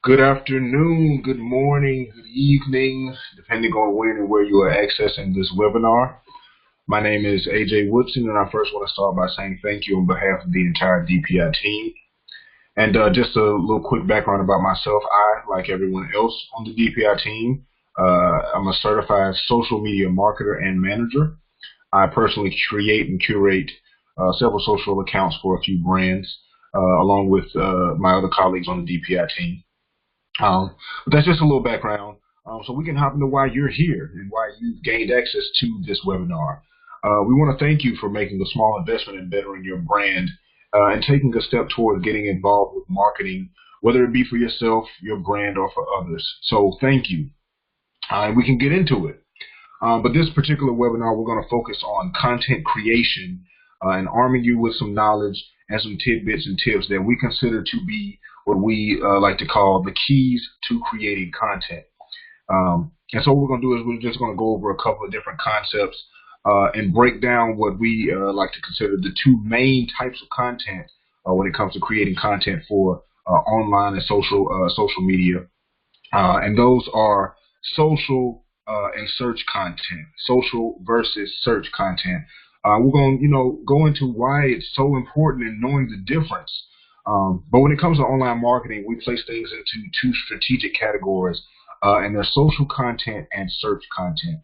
Good afternoon, good morning, good evening, depending on when and where you are accessing this webinar. My name is AJ Woodson, and I first want to start by saying thank you on behalf of the entire DPI team. And just a little quick background about myself. I, like everyone else on the DPI team, I'm a certified social media marketer and manager. I personally create and curate several social accounts for a few brands, along with my other colleagues on the DPI team. But that's just a little background, so we can hop into why you're here and why you've gained access to this webinar. We want to thank you for making a small investment in bettering your brand and taking a step toward getting involved with marketing, whether it be for yourself, your brand, or for others. So thank you. And we can get into it. But this particular webinar, we're going to focus on content creation and arming you with some knowledge and some tidbits and tips that we consider to be what we like to call the keys to creating content. And so what we're going to do is we're just going to go over a couple of different concepts and break down what we like to consider the two main types of content when it comes to creating content for online and social media. And those are social and search content, social versus search content. We're going to, go into why it's so important in knowing the difference. But when it comes to online marketing, we place things into two strategic categories, and they're social content and search content.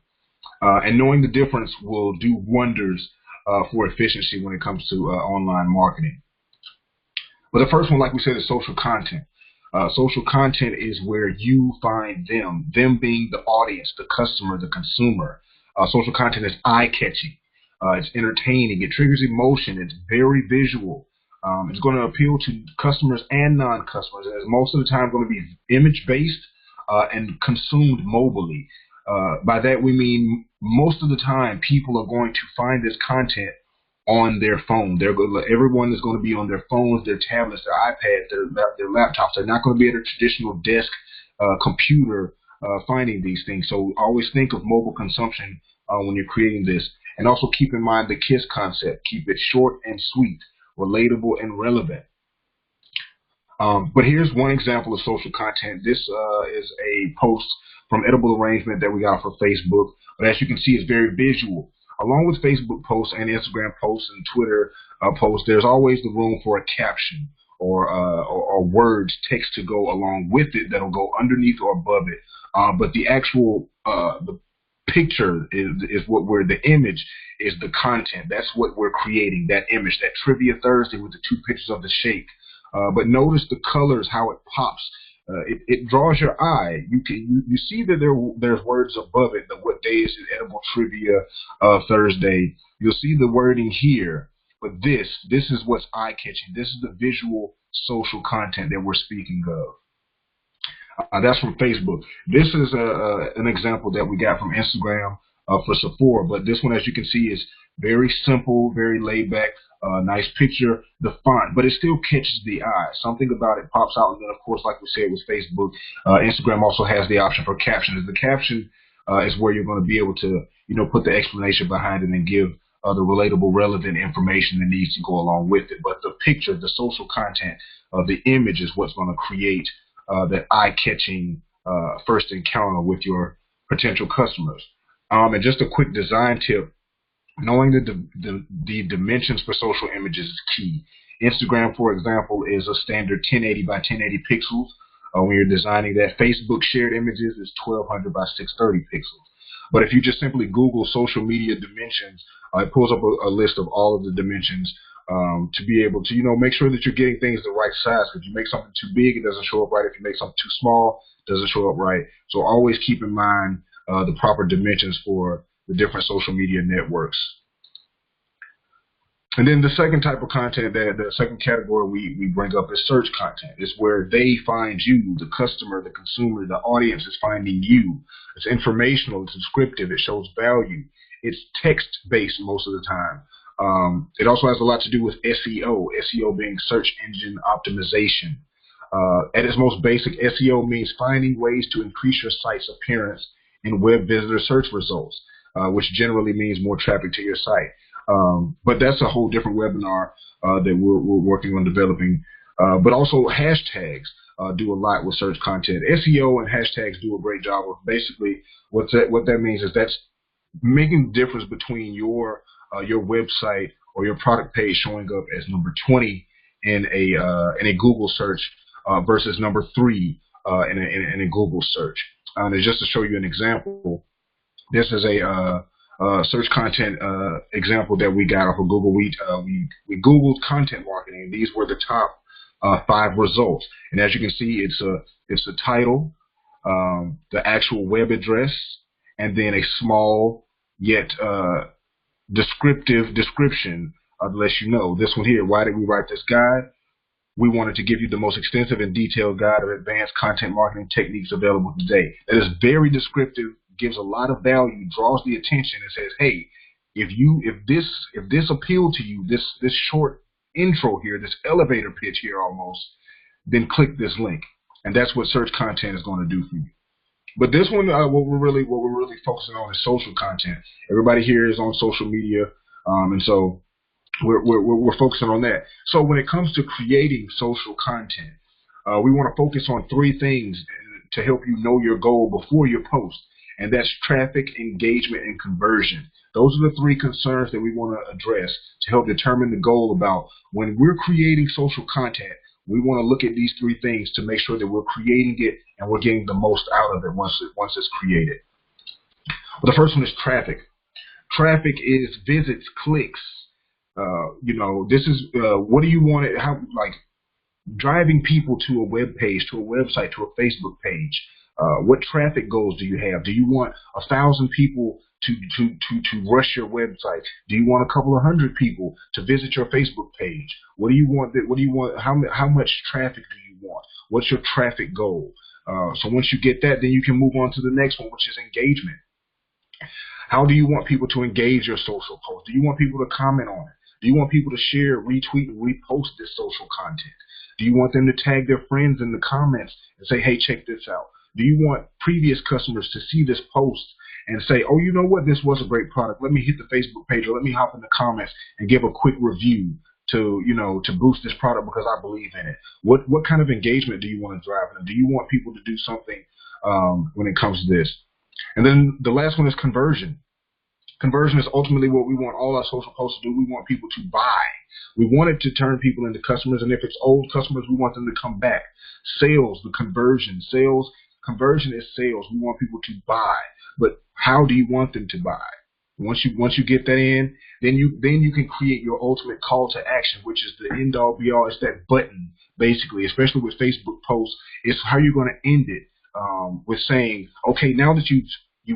And knowing the difference will do wonders for efficiency when it comes to online marketing. But the first one, like we said, is social content. Social content is where you find them being the audience, the customer, the consumer. Social content is eye-catching. It's entertaining. It triggers emotion. It's very visual. It's going to appeal to customers and non-customers, as most of the time going to be image-based and consumed mobilely. By that we mean most of the time people are going to find this content on their phone. Everyone is going to be on their phones, their tablets, their iPads, their laptops. They're not going to be at a traditional desk computer finding these things. So always think of mobile consumption when you're creating this. And also keep in mind the KISS concept. Keep it short and sweet, relatable and relevant. But here's one example of social content. This is a post from Edible Arrangement that we got for Facebook. But as you can see, it's very visual. Along with Facebook posts and Instagram posts and Twitter posts, there's always the room for a caption or words, text to go along with it that'll go underneath or above it. But the actual the picture is the image is the content. That's what we're creating, that image, that Trivia Thursday with the two pictures of the shake. But notice the colors, how it pops. It draws your eye. You see that there's words above it. What day is it? Edible Trivia Thursday. You'll see the wording here. But this is what's eye-catching. This is the visual social content that we're speaking of. That's from Facebook. This is an example that we got from Instagram for Sephora. But this one, as you can see, is very simple, very laid back. Nice picture, the font, but it still catches the eye. Something about it pops out. And then, of course, like we said with Facebook, Instagram also has the option for captions. The caption is where you're going to be able to, put the explanation behind it and give the relatable, relevant information that needs to go along with it. But the picture, the social content, the image is what's going to create that eye-catching first encounter with your potential customers. And just a quick design tip. Knowing the dimensions for social images is key. Instagram, for example, is a standard 1080 by 1080 pixels. When you're designing that, Facebook shared images is 1200 by 630 pixels. But if you just simply Google social media dimensions, it pulls up a list of all of the dimensions to be able to, make sure that you're getting things the right size. If you make something too big, it doesn't show up right. If you make something too small, it doesn't show up right. So always keep in mind the proper dimensions for the different social media networks. And then the second type of content, the second category we bring up is search content. It's where they find you, the customer, the consumer, the audience is finding you. It's informational, it's descriptive, it shows value. It's text-based most of the time. It also has a lot to do with SEO being search engine optimization. At its most basic, SEO means finding ways to increase your site's appearance in web visitor search results, which generally means more traffic to your site. But that's a whole different webinar that we're working on developing But also hashtags do a lot with search content. SEO and hashtags do a great job of basically what that means is that's making the difference between your website or your product page showing up as number 20 in a Google search versus number 3 in a Google search. And just to show you an example, this is a search content example that we got off of Google. We Googled content marketing, and these were the top 5 results. And as you can see, it's a title, the actual web address, and then a small yet descriptive description that lets you know. This one here, why did we write this guide? We wanted to give you the most extensive and detailed guide of advanced content marketing techniques available today. That is very descriptive, gives a lot of value, draws the attention, and says, hey, if this appealed to you, this short intro here, this elevator pitch here almost, then click this link. And that's what search content is going to do for you. But this one, what we're really focusing on is social content. Everybody here is on social media, and so we're focusing on that. So when it comes to creating social content, we want to focus on 3 things to help you know your goal before you post, and that's traffic, engagement, and conversion. Those are the 3 concerns that we want to address to help determine the goal about when we're creating social content. We want to look at these 3 things to make sure that we're creating it and we're getting the most out of it once it's created. Well, the first one is traffic. Traffic is visits, clicks. This is what do you want it? How, like, driving people to a web page, to a website, to a Facebook page. What traffic goals do you have? Do you want 1,000 people to rush your website? Do you want a couple of 100 people to visit your Facebook page? What do you want? What do you want? How much traffic do you want? What's your traffic goal? So once you get that, then you can move on to the next one, which is engagement. How do you want people to engage your social post? Do you want people to comment on it? Do you want people to share, retweet, and repost this social content? Do you want them to tag their friends in the comments and say, hey, check this out? Do you want previous customers to see this post and say, oh, you know what, this was a great product. Let me hit the Facebook page, or let me hop in the comments and give a quick review to boost this product because I believe in it. What kind of engagement do you want to drive in? Do you want people to do something when it comes to this? And then the last one is conversion. Conversion is ultimately what we want all our social posts to do. We want people to buy. We want it to turn people into customers, and if it's old customers, we want them to come back. Sales, the conversion. Conversion is sales. We want people to buy. But how do you want them to buy? Once you get that in, then you can create your ultimate call to action, which is the end all be all. It's that button, basically, especially with Facebook posts. It's how you're going to end it with saying, okay, now that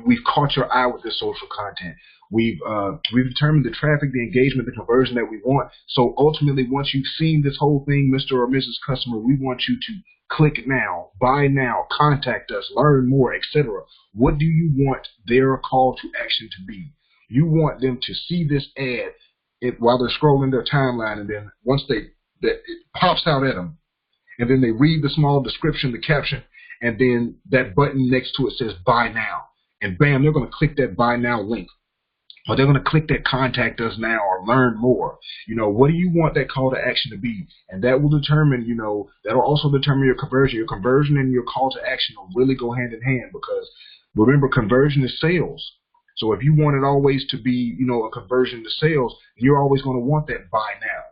we've caught your eye with this social content. We've determined the traffic, the engagement, the conversion that we want. So ultimately, once you've seen this whole thing, Mr. or Mrs. Customer, we want you to click now, buy now, contact us, learn more, etc. What do you want their call to action to be? You want them to see this ad while they're scrolling their timeline, and then once it pops out at them, and then they read the small description, the caption, and then that button next to it says buy now. And bam, they're going to click that buy now link. Or they're going to click that contact us now or learn more. What do you want that call to action to be? And that will determine, that'll also determine your conversion. Your conversion and your call to action will really go hand in hand, because remember, conversion is sales. So if you want it always to be, a conversion to sales, you're always going to want that buy now.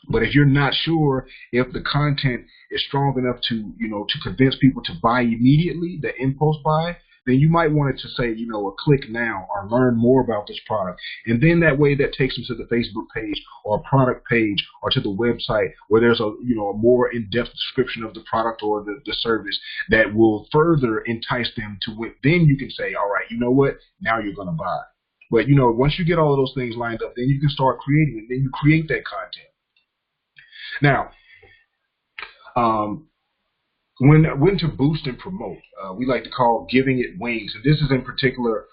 But if you're not sure if the content is strong enough to convince people to buy immediately, the impulse buy, then you might want it to say, a click now or learn more about this product. And then that way that takes them to the Facebook page or a product page or to the website where there's a more in-depth description of the product or the service that will further entice them to it. Then you can say, all right, you know what? Now you're going to buy. But, once you get all of those things lined up, then you can start creating it. Then you create that content. Now, when to boost and promote, we like to call giving it wings. And this is in particular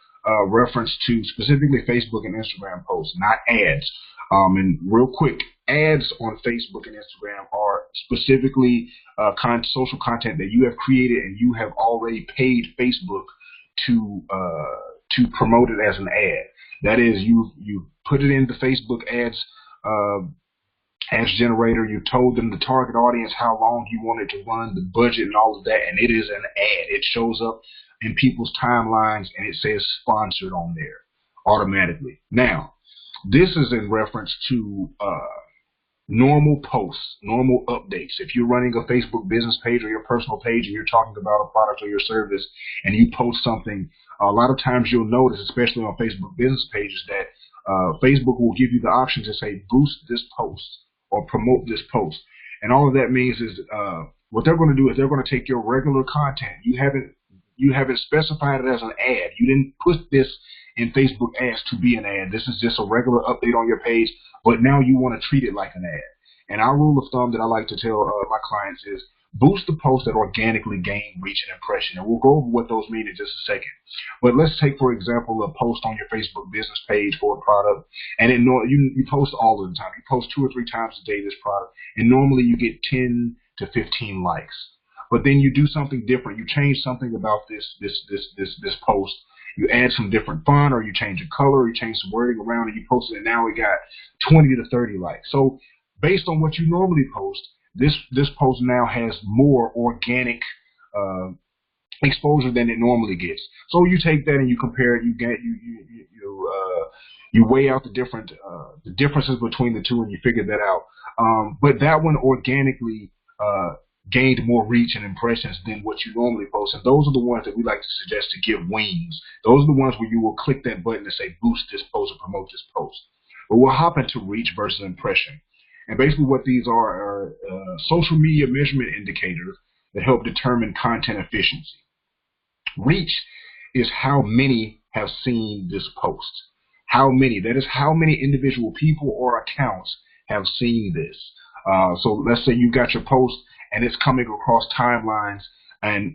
reference to specifically Facebook and Instagram posts, not ads. And real quick, ads on Facebook and Instagram are specifically social content that you have created and you have already paid Facebook to promote it as an ad. That is, you put it in the Facebook ads Ads generator, you told them the target audience, how long you wanted to run, the budget and all of that, and it is an ad. It shows up in people's timelines and it says sponsored on there automatically. Now, this is in reference to normal posts, normal updates. If you're running a Facebook business page or your personal page and you're talking about a product or your service and you post something, a lot of times you'll notice, especially on Facebook business pages, that Facebook will give you the option to say boost this post or promote this post. And all of that means is what they're going to do is they're going to take your regular content. You haven't specified it as an ad. You didn't put this in Facebook ads to be an ad. This is just a regular update on your page, but now you want to treat it like an ad. And our rule of thumb that I like to tell my clients is boost the posts that organically gain reach and impression. And we'll go over what those mean in just a second. But let's take, for example, a post on your Facebook business page for a product, and you post all of the time. You post 2 or 3 times a day this product, and normally you get 10 to 15 likes. But then you do something different. You change something about this post. You add some different font, or you change a color, or you change some wording around, and you post it, and now we got 20 to 30 likes. So based on what you normally post, this post now has more organic exposure than it normally gets. So you take that and you compare it. You weigh out the differences between the two, and you figure that out. But that one organically gained more reach and impressions than what you normally post. And those are the ones that we like to suggest to give wings. Those are the ones where you will click that button and say boost this post or promote this post. But we'll hop into reach versus impression. And basically what these are social media measurement indicators that help determine content efficiency. Reach is how many have seen this post. How many? That is how many individual people or accounts have seen this. So let's say you got your post and it's coming across timelines, and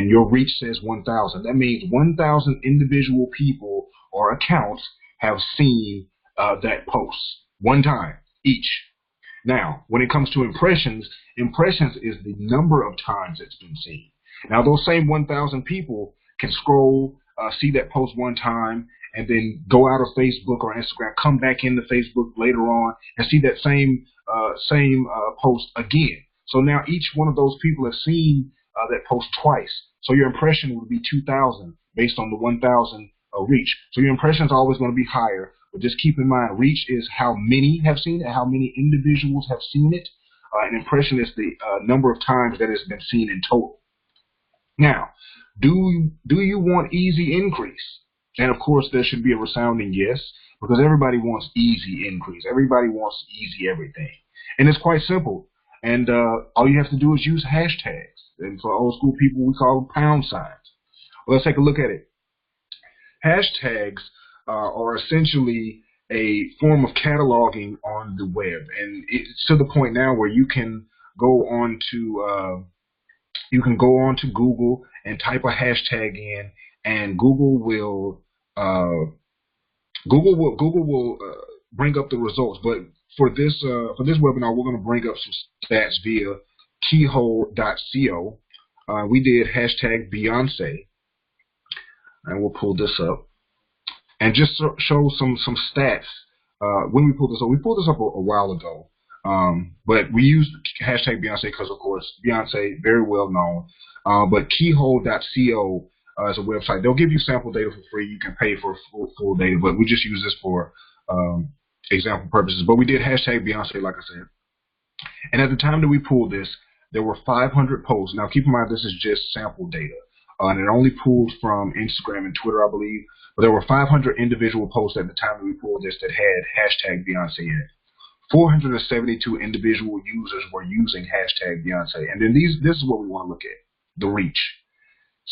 your reach says 1,000. That means 1,000 individual people or accounts have seen that post one time each. Now, when it comes to impressions is the number of times it's been seen. Now, those same 1,000 people can scroll, see that post one time, and then go out of Facebook or Instagram, come back into Facebook later on, and see that same post again. So now each one of those people have seen that post twice. So your impression would be 2,000 based on the 1,000 reach. So your impression is always going to be higher. But just keep in mind, reach is how many have seen it, how many individuals have seen it. And impression is the number of times that it's been seen in total. Now, do you want easy increase? And of course, there should be a resounding yes, because everybody wants easy increase. Everybody wants easy everything. And it's quite simple. And all you have to do is use hashtags. And for old school people, we call them pound signs. Well, let's take a look at it. Hashtags are essentially a form of cataloging on the web, and it's to the point now where you can go on to Google and type a hashtag in, and Google will bring up the results. But for this webinar, we're going to bring up some stats via keyhole.co. We did hashtag Beyonce, and we'll pull this up. And just show some stats. When we pulled this up, a while ago. But we used hashtag Beyonce because, of course, Beyonce, very well known. But keyhole.co is a website. They'll give you sample data for free. You can pay for full data, but we just use this for example purposes. But we did hashtag Beyonce, like I said. And at the time that we pulled this, there were 500 posts. Now, keep in mind, this is just sample data. And it only pulled from Instagram and Twitter, I believe. But there were 500 individual posts at the time that we pulled this that had hashtag Beyonce in it. 472 individual users were using hashtag Beyonce. And then this is what we want to look at, the reach.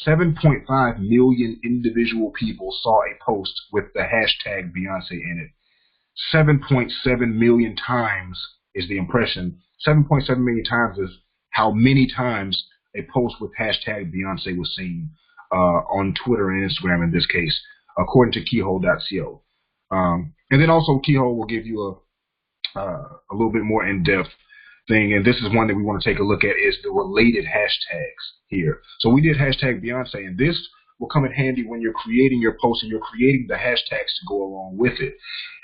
7.5 million individual people saw a post with the hashtag Beyonce in it. 7.7 million times is the impression. 7.7 million times is how many times a post with hashtag Beyonce was seen on Twitter and Instagram in this case, according to keyhole.co. And then also Keyhole will give you a little bit more in-depth thing, and this is one that we want to take a look at, is the related hashtags here. So we did hashtag Beyonce, and this will come in handy when you're creating your post and you're creating the hashtags to go along with it.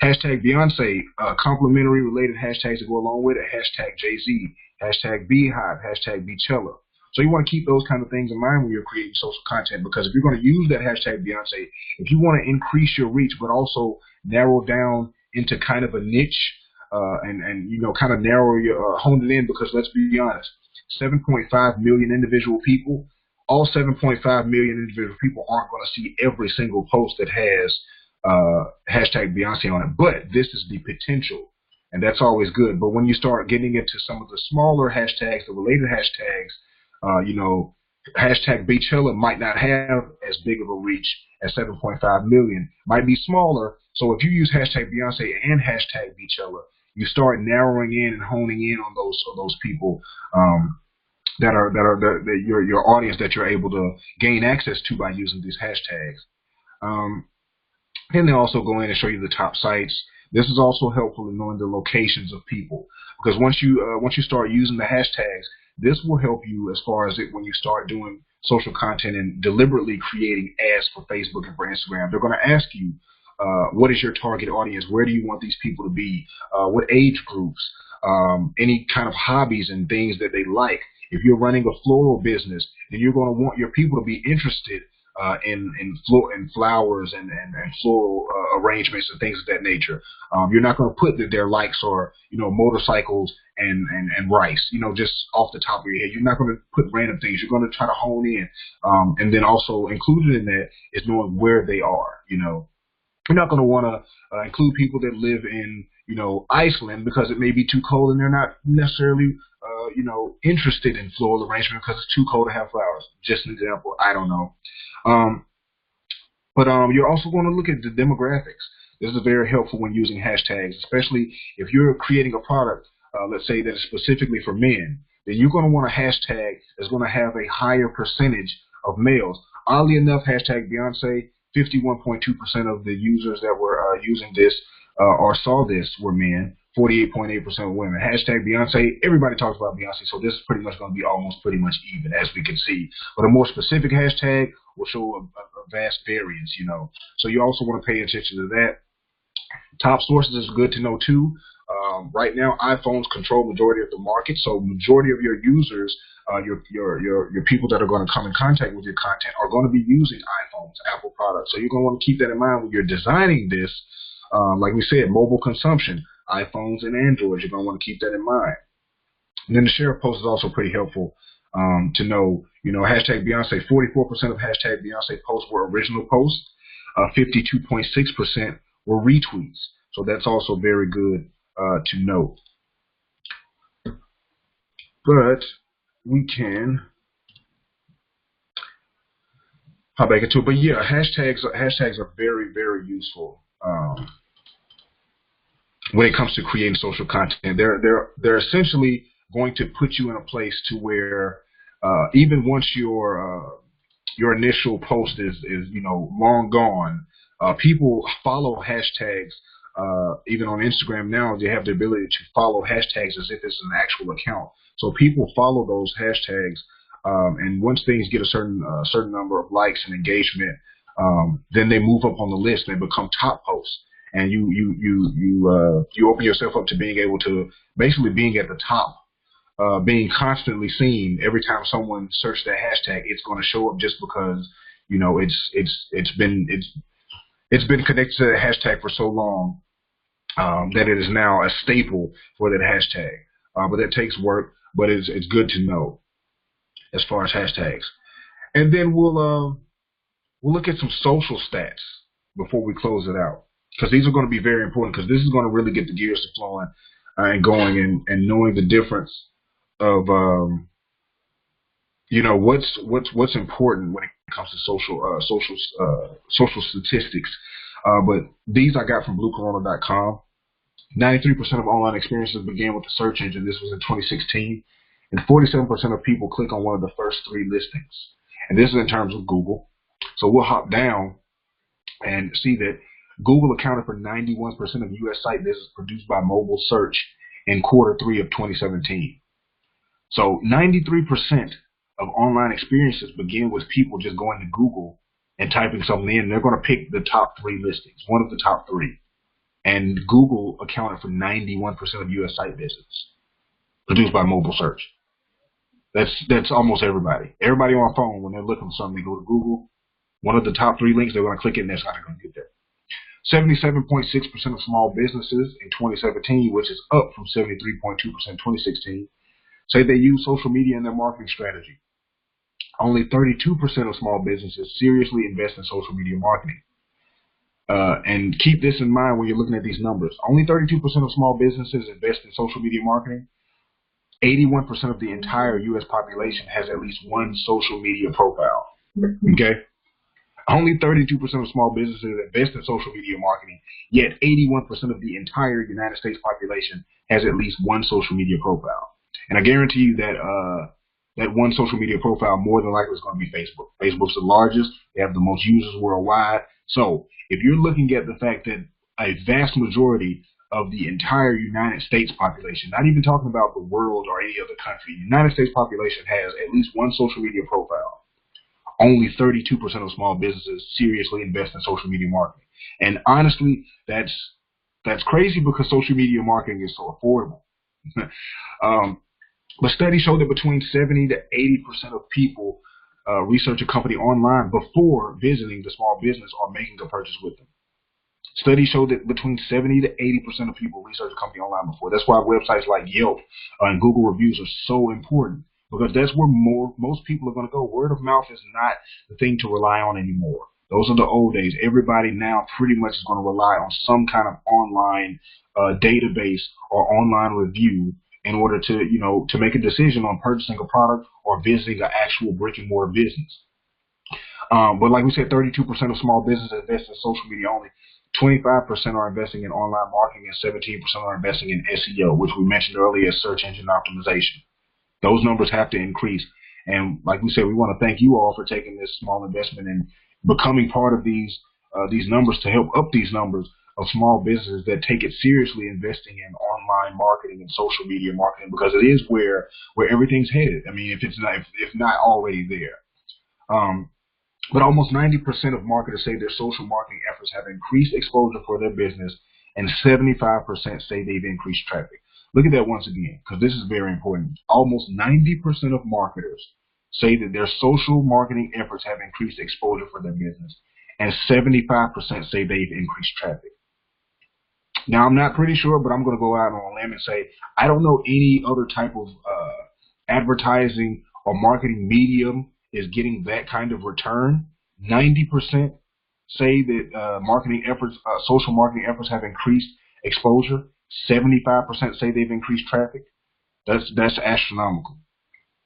Hashtag Beyonce, complimentary related hashtags to go along with it. Hashtag Jay-Z, hashtag Beehive, hashtag Beachella. So you want to keep those kind of things in mind when you're creating social content, because if you're going to use that hashtag Beyonce, if you want to increase your reach but also narrow down into kind of a niche, and you know, kind of narrow your hone it in, because let's be honest, 7.5 million individual people, all 7.5 million individual people aren't going to see every single post that has hashtag Beyonce on it. But this is the potential, and that's always good. But when you start getting into some of the smaller hashtags, the related hashtags, you know, hashtag Beachella might not have as big of a reach as 7.5 million, might be smaller. So if you use hashtag Beyonce and hashtag Beachella, you start narrowing in and honing in on those people that are your audience that you're able to gain access to by using these hashtags. Then they also go in and show you the top sites. This is also helpful in knowing the locations of people, because once you start using the hashtags, this will help you as far as when you start doing social content and deliberately creating ads for Facebook and for Instagram. They're going to ask you, what is your target audience? Where do you want these people to be? What age groups? Any kind of hobbies and things that they like. If you're running a floral business, then you're going to want your people to be interested in flowers and floral arrangements and things of that nature. You're not going to put that their likes are, you know, motorcycles and rice, you know, just off the top of your head. You're not going to put random things. You're going to try to hone in, and then also included in that is knowing where they are. You know, you're not going to want to include people that live in, you know, Iceland, because it may be too cold and they're not necessarily you know, interested in floral arrangement because it's too cold to have flowers. Just an example. I don't know. But you're also going to look at the demographics. This is very helpful when using hashtags, especially if you're creating a product, let's say that is specifically for men. Then you're going to want a hashtag that's going to have a higher percentage of males. Oddly enough, hashtag Beyonce, 51.2% of the users that were using this or saw this were men. 48.8% of women. Hashtag Beyonce, everybody talks about Beyonce, so this is pretty much going to be almost pretty much even, as we can see. But a more specific hashtag will show a vast variance, you know. So you also want to pay attention to that. Top sources is good to know too. Right now, iPhones control majority of the market, so majority of your users, your people that are going to come in contact with your content are going to be using iPhones, Apple products. So you're going to want to keep that in mind when you're designing this. Like we said, mobile consumption, iPhones and Androids, you're going to want to keep that in mind. And then the share of posts is also pretty helpful to know, you know, hashtag Beyonce, 44% of hashtag Beyonce posts were original posts, 52.6% were retweets. So that's also very good to note. But we can hop back into it. But yeah, hashtags are very, very useful. When it comes to creating social content, they're essentially going to put you in a place to where even once your initial post is you know, long gone, people follow hashtags. Even on Instagram now, they have the ability to follow hashtags as if it's an actual account. So people follow those hashtags, and once things get a certain number of likes and engagement, then they move up on the list and they become top posts. And you open yourself up to being able to basically being at the top, being constantly seen. Every time someone searches that hashtag, it's going to show up just because, you know, it's been connected to the hashtag for so long that it is now a staple for that hashtag. But that takes work, but it's good to know as far as hashtags. And then we'll look at some social stats before we close it out, because these are going to be very important, because this is going to really get the gears flowing and going, and knowing the difference of you know, what's important when it comes to social statistics. But these I got from BlueCorona.com. 93% of online experiences began with the search engine. This was in 2016, and 47% of people click on one of the first 3 listings. And this is in terms of Google. So we'll hop down and see that Google accounted for 91% of U.S. site visits produced by mobile search in Q3 of 2017. So 93% of online experiences begin with people just going to Google and typing something in, they're going to pick the top 3 listings, one of the top 3. And Google accounted for 91% of U.S. site visits produced by mobile search. That's almost everybody. Everybody on a phone, when they're looking for something, they go to Google. One of the top 3 links, they're going to click it, and that's how they're going to get there. 77.6% of small businesses in 2017, which is up from 73.2% in 2016, say they use social media in their marketing strategy. Only 32% of small businesses seriously invest in social media marketing. And keep this in mind when you're looking at these numbers. Only 32% of small businesses invest in social media marketing. 81% of the entire U.S. population has at least one social media profile. Okay? Only 32% of small businesses invest in social media marketing, yet 81% of the entire United States population has at least one social media profile. And I guarantee you that that one social media profile more than likely is going to be Facebook. Facebook's the largest. They have the most users worldwide. So if you're looking at the fact that a vast majority of the entire United States population, not even talking about the world or any other country, the United States population has at least one social media profile. Only 32% of small businesses seriously invest in social media marketing. And honestly, that's crazy because social media marketing is so affordable. But studies show that between 70 to 80% of people research a company online before visiting the small business or making a purchase with them. Studies show that between 70 to 80% of people research a company online before. That's why websites like Yelp and Google reviews are so important, because that's where most people are going to go. Word of mouth is not the thing to rely on anymore. Those are the old days. Everybody now pretty much is going to rely on some kind of online database or online review in order to make a decision on purchasing a product or visiting an actual brick and mortar business. But like we said, 32% of small businesses invest in social media only. 25% are investing in online marketing, and 17% are investing in SEO, which we mentioned earlier as search engine optimization. Those numbers have to increase. And like we said, we want to thank you all for taking this small investment and becoming part of these numbers to help up these numbers of small businesses that take it seriously, investing in online marketing and social media marketing, because it is where everything's headed. I mean, if not already there. But almost 90% of marketers say their social marketing efforts have increased exposure for their business, and 75% say they've increased traffic. Look at that once again, because this is very important. Almost 90% of marketers say that their social marketing efforts have increased exposure for their business, and 75% say they've increased traffic. Now, I'm not pretty sure, but I'm going to go out on a limb and say I don't know any other type of advertising or marketing medium is getting that kind of return. 90% say that marketing efforts, social marketing efforts, have increased exposure. 75% say they've increased traffic. That's astronomical.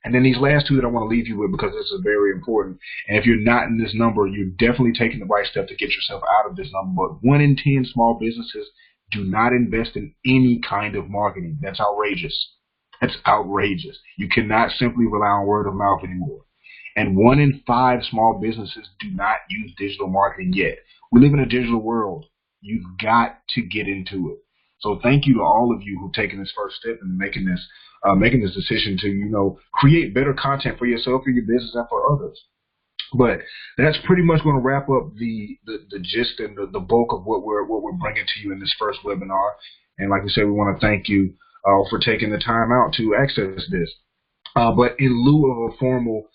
And then these last two that I want to leave you with, because this is very important. And if you're not in this number, you're definitely taking the right step to get yourself out of this number. But 1 in 10 small businesses do not invest in any kind of marketing. That's outrageous. That's outrageous. You cannot simply rely on word of mouth anymore. And 1 in 5 small businesses do not use digital marketing yet. We live in a digital world. You've got to get into it. So thank you to all of you who've taken this first step and making this decision to, create better content for yourself, for your business, and for others. But that's pretty much going to wrap up the gist and the bulk of what we're bringing to you in this first webinar. And like we said, we want to thank you for taking the time out to access this. But in lieu of a formal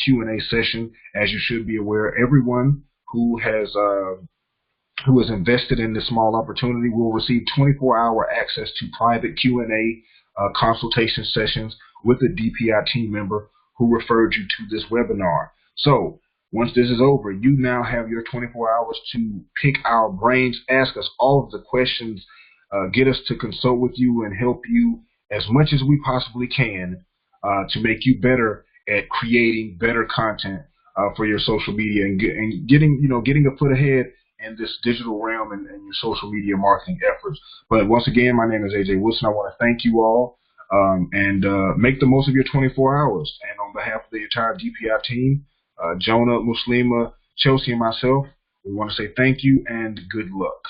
Q&A session, as you should be aware, everyone who has invested in this small opportunity will receive 24-hour access to private Q&A consultation sessions with a DPI team member who referred you to this webinar. So once this is over, you now have your 24 hours to pick our brains, ask us all of the questions, get us to consult with you and help you as much as we possibly can to make you better at creating better content for your social media and getting a foot ahead in this digital realm and your social media marketing efforts. But once again, my name is AJ Wilson. I want to thank you all and make the most of your 24 hours. And on behalf of the entire DPI team, Jonah, Muslima, Chelsea, and myself, we want to say thank you and good luck.